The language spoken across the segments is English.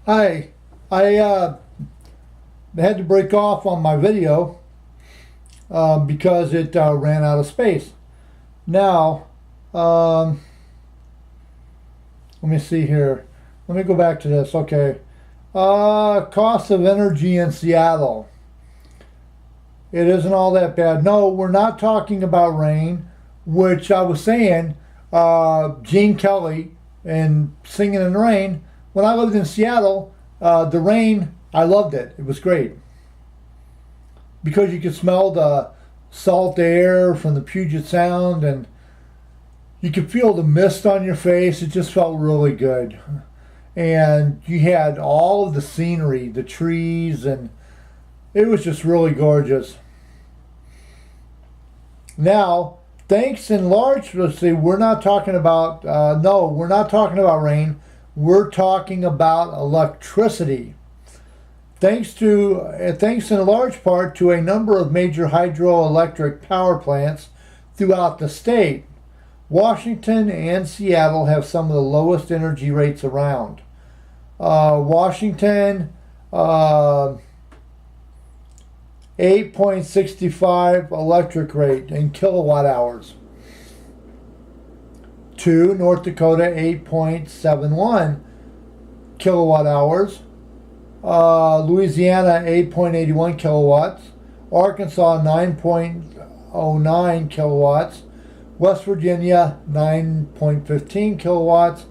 Hi, I had to break off on my video because it ran out of space. Now, let me see here. Let me go back to this. Okay. Cost of energy in Seattle. It isn't all that bad. No, we're not talking about rain, which I was saying, Gene Kelly and Singing in the Rain. When I lived in Seattle, the rain, I loved it. It was great. Because you could smell the salt air from the Puget Sound and you could feel the mist on your face. It just felt really good. And you had all of the scenery, the trees, and it was just really gorgeous. Now, thanks in large, let's see, we're not talking about, no, we're not talking about rain. We're talking about electricity. Thanks in large part to a number of major hydroelectric power plants throughout the state. Washington and Seattle have some of the lowest energy rates around. Washington, 8.65 electric rate in kilowatt hours. North Dakota, 8.71 kilowatt hours. Louisiana, 8.81 kilowatts. Arkansas, 9.09 kilowatts. West Virginia, 9.15 kilowatts.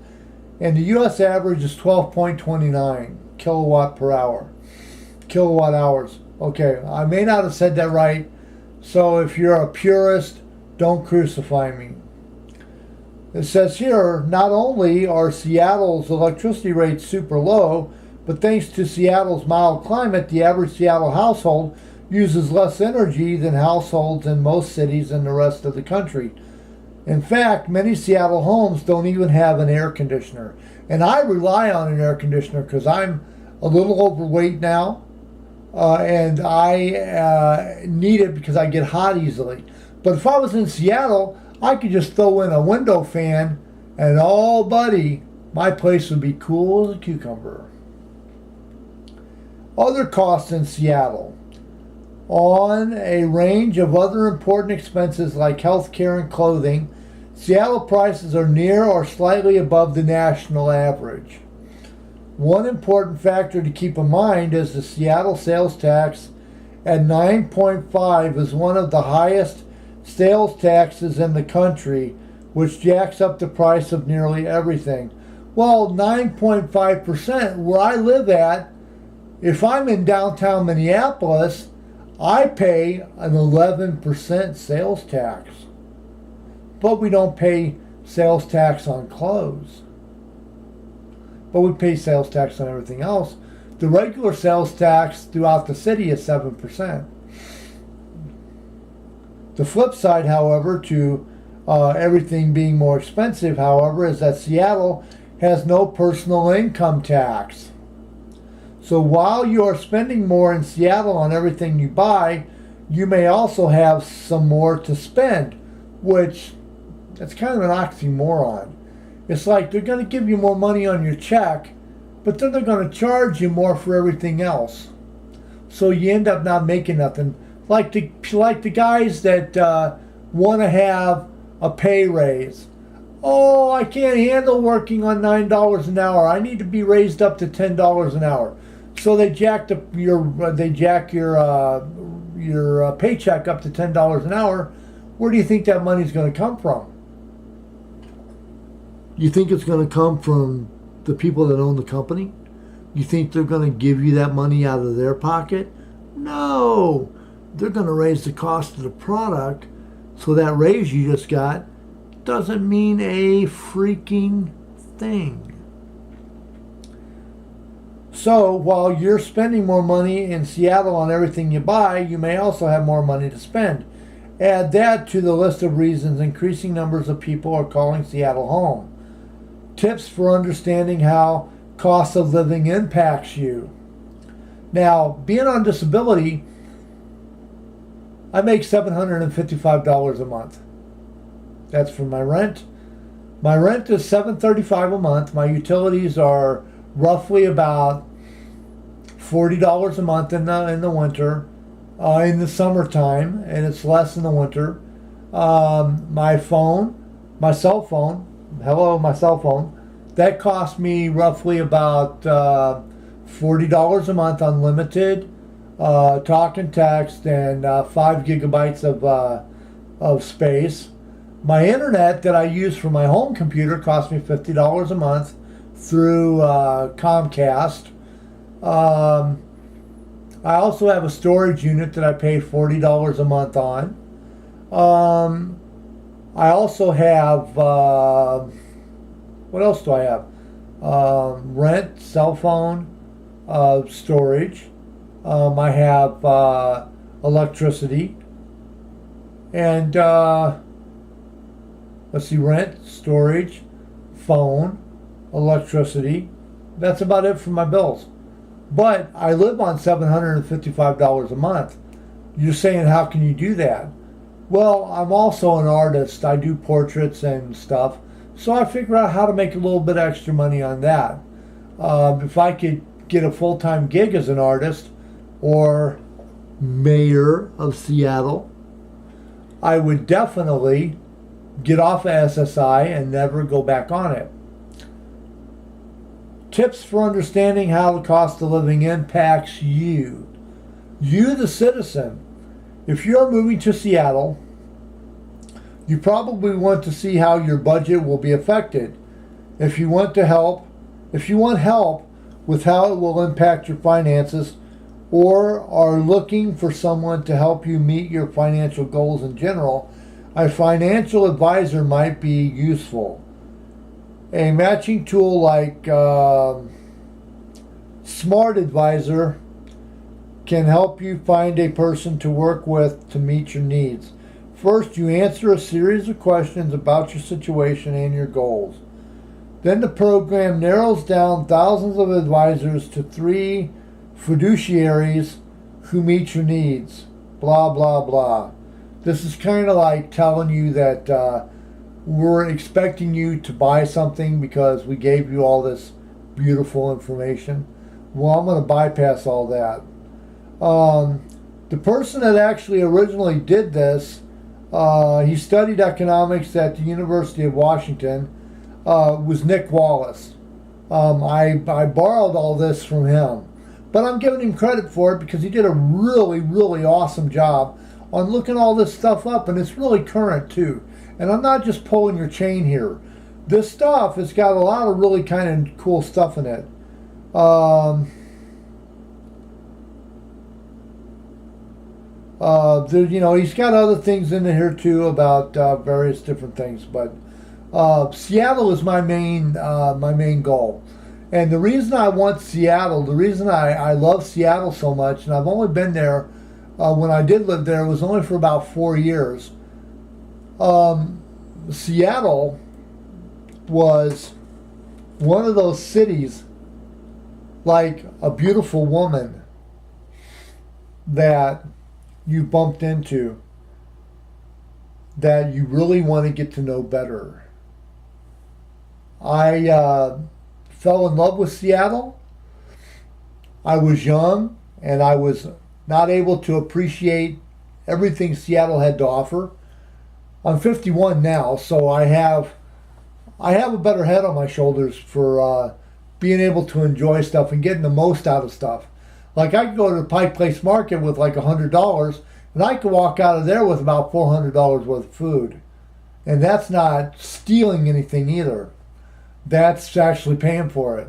And the U.S. average is 12.29 kilowatt hours. Okay, I may not have said that right, so if you're a purist, don't crucify me. It says here, not only are Seattle's electricity rates super low, but thanks to Seattle's mild climate, the average Seattle household uses less energy than households in most cities in the rest of the country. In fact, many Seattle homes don't even have an air conditioner. And I rely on an air conditioner because I'm a little overweight now. And I need it because I get hot easily. But if I was in Seattle, I could just throw in a window fan and oh buddy, my place would be cool as a cucumber. Other costs in Seattle. On a range of other important expenses like health care and clothing, Seattle prices are near or slightly above the national average. One important factor to keep in mind is the Seattle sales tax at 9.5 is one of the highest sales taxes in the country, which jacks up the price of nearly everything. Well, 9.5% where I live at, if I'm in downtown Minneapolis, I pay an 11% sales tax. But we don't pay sales tax on clothes. But we pay sales tax on everything else. The regular sales tax throughout the city is 7%. The flip side, however, to everything being more expensive, however, is that Seattle has no personal income tax. So while you are spending more in Seattle on everything you buy, you may also have some more to spend, which that's kind of an oxymoron. It's like they're going to give you more money on your check, but then they're going to charge you more for everything else. So you end up not making nothing. Like the guys that want to have a pay raise. Oh, I can't handle working on $9 an hour. I need to be raised up to $10 an hour. So they jack your paycheck up to $10 an hour. Where do you think that money's going to come from? You think it's going to come from the people that own the company? You think they're going to give you that money out of their pocket? No. They're going to raise the cost of the product, so that raise you just got doesn't mean a freaking thing. So while you're spending more money in Seattle on everything you buy, you may also have more money to spend. Add that to the list of reasons increasing numbers of people are calling Seattle home. Tips for understanding how cost of living impacts you. Now, being on disability, I make $755 a month. That's for my rent. My rent is $735 a month. My utilities are roughly about $40 a month in the winter, in the summertime, and it's less in the winter. My cell phone, hello, my cell phone, that cost me roughly about $40 a month, unlimited talk and text, and 5 gigabytes of space. My internet that I use for my home computer cost me $50 a month through Comcast. I also have a storage unit that I pay $40 a month on. I also have, what else do I have? Rent, cell phone, storage. I have electricity. And let's see, rent, storage, phone, electricity. That's about it for my bills. But I live on $755 a month. You're saying, how can you do that? Well, I'm also an artist. I do portraits and stuff. So I figure out how to make a little bit extra money on that. If I could get a full-time gig as an artist or mayor of Seattle, I would definitely get off of SSI and never go back on it. Tips for understanding how the cost of living impacts you. You, the citizen. If you're moving to Seattle, you probably want to see how your budget will be affected. If you want help with how it will impact your finances, or are looking for someone to help you meet your financial goals in general, a financial advisor might be useful. A matching tool like Smart Advisor can help you find a person to work with to meet your needs. First, you answer a series of questions about your situation and your goals. Then the program narrows down thousands of advisors to 3 fiduciaries who meet your needs. Blah, blah, blah. This is kind of like telling you that we're expecting you to buy something because we gave you all this beautiful information. Well, I'm going to bypass all that. The person that actually originally did this, he studied economics at the University of Washington, was Nick Wallace. I borrowed all this from him. But I'm giving him credit for it because he did a really, really awesome job on looking all this stuff up, and it's really current too. And I'm not just pulling your chain here. This stuff has got a lot of really kind of cool stuff in it. He's got other things in here too about various different things. But Seattle is my main goal. And the reason I want Seattle, the reason I love Seattle so much, and I've only been there, when I did live there, it was only for about 4 years. Seattle was one of those cities, like a beautiful woman that you bumped into, that you really want to get to know better. I fell in love with Seattle. I was young and I was not able to appreciate everything Seattle had to offer. I'm 51 now, so I have a better head on my shoulders for being able to enjoy stuff and getting the most out of stuff. Like I could go to the Pike Place Market with like $100, and I could walk out of there with about $400 worth of food. And that's not stealing anything either. That's actually paying for it.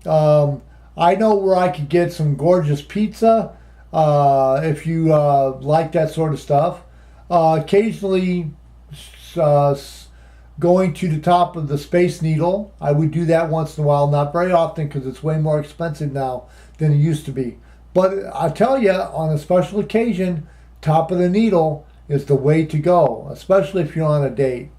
I know where I could get some gorgeous pizza, if you like that sort of stuff. Occasionally going to the top of the Space Needle. I would do that once in a while, not very often because it's way more expensive now than it used to be. But I tell you, on a special occasion, top of the Needle is the way to go, especially if you're on a date.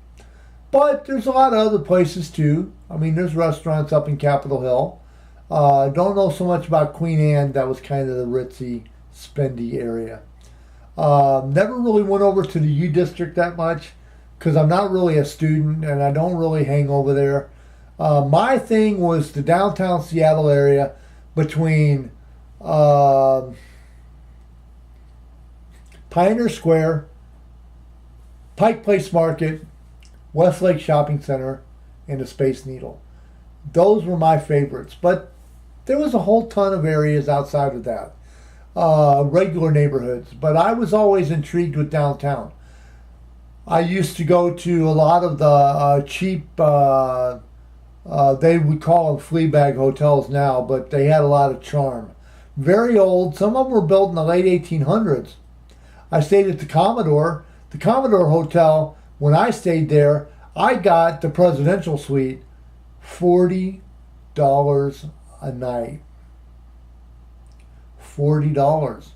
But there's a lot of other places too. I mean, there's restaurants up in Capitol Hill. Don't know so much about Queen Anne. That was kind of the ritzy, spendy area. Never really went over to the U District that much because I'm not really a student and I don't really hang over there. My thing was the downtown Seattle area between uh, Pioneer Square, Pike Place Market, Westlake Shopping Center, and the Space Needle. Those were my favorites. But there was a whole ton of areas outside of that, regular neighborhoods. But I was always intrigued with downtown. I used to go to a lot of the cheap, they would call them flea bag hotels now, but they had a lot of charm. Very old. Some of them were built in the late 1800s. I stayed at the Commodore. The Commodore Hotel, when I stayed there, I got the presidential suite, $40 a night. $40.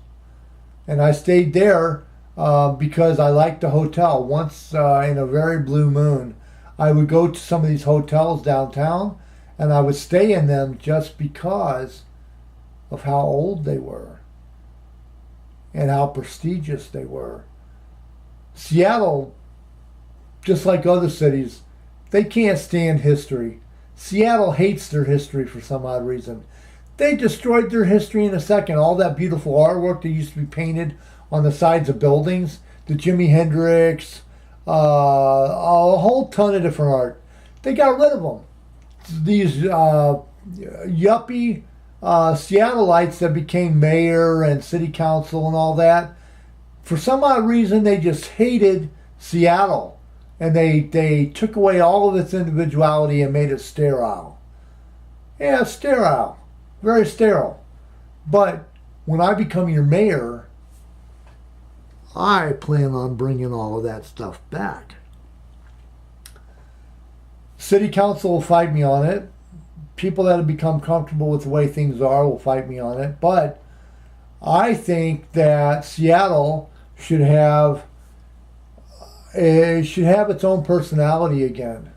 And I stayed there because I liked the hotel. Once in a very blue moon, I would go to some of these hotels downtown and I would stay in them just because of how old they were and how prestigious they were. Seattle, just like other cities, they can't stand history. Seattle hates their history for some odd reason. They destroyed their history in a second. All that beautiful artwork that used to be painted on the sides of buildings, the Jimi Hendrix, a whole ton of different art. They got rid of them. These yuppie Seattleites that became mayor and city council and all that, for some odd reason, they just hated Seattle. And they took away all of its individuality and made it sterile. Yeah, sterile. Very sterile. But when I become your mayor, I plan on bringing all of that stuff back. City council will fight me on it. People that have become comfortable with the way things are will fight me on it. But I think that Seattle should have its own personality again.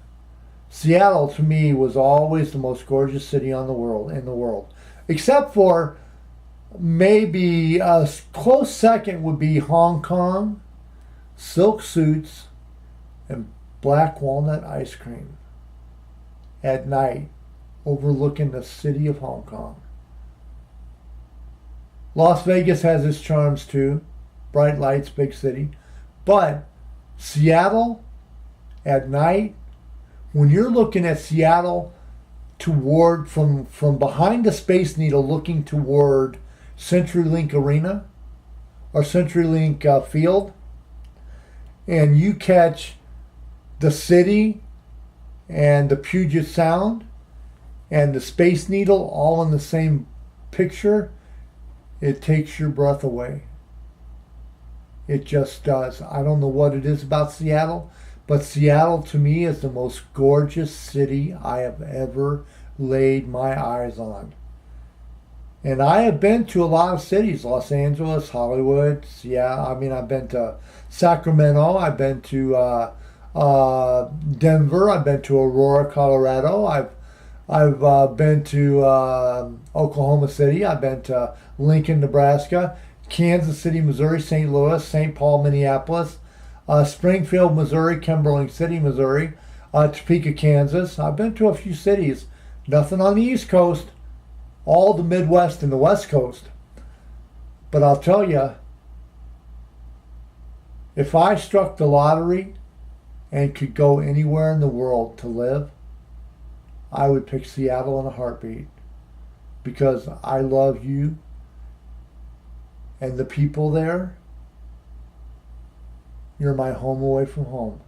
Seattle, to me, was always the most gorgeous city in the world, except for maybe a close second would be Hong Kong, silk suits, and black walnut ice cream at night, overlooking the city of Hong Kong. Las Vegas has its charms too, bright lights, big city, but Seattle at night, when you're looking at Seattle toward from behind the Space Needle looking toward CenturyLink Arena or CenturyLink Field, and you catch the city and the Puget Sound and the Space Needle all in the same picture, it takes your breath away. It just does. I don't know what it is about Seattle, but Seattle to me is the most gorgeous city I have ever laid my eyes on. And I have been to a lot of cities, Los Angeles, Hollywood, I've been to Sacramento, I've been to Denver, I've been to Aurora, Colorado, I've been to Oklahoma City, I've been to Lincoln, Nebraska, Kansas City, Missouri, St. Louis, St. Paul, Minneapolis, Springfield, Missouri, Kimberling City, Missouri, Topeka, Kansas. I've been to a few cities. Nothing on the East Coast, all the Midwest and the West Coast. But I'll tell you, if I struck the lottery and could go anywhere in the world to live, I would pick Seattle in a heartbeat because I love you and the people there. You're my home away from home.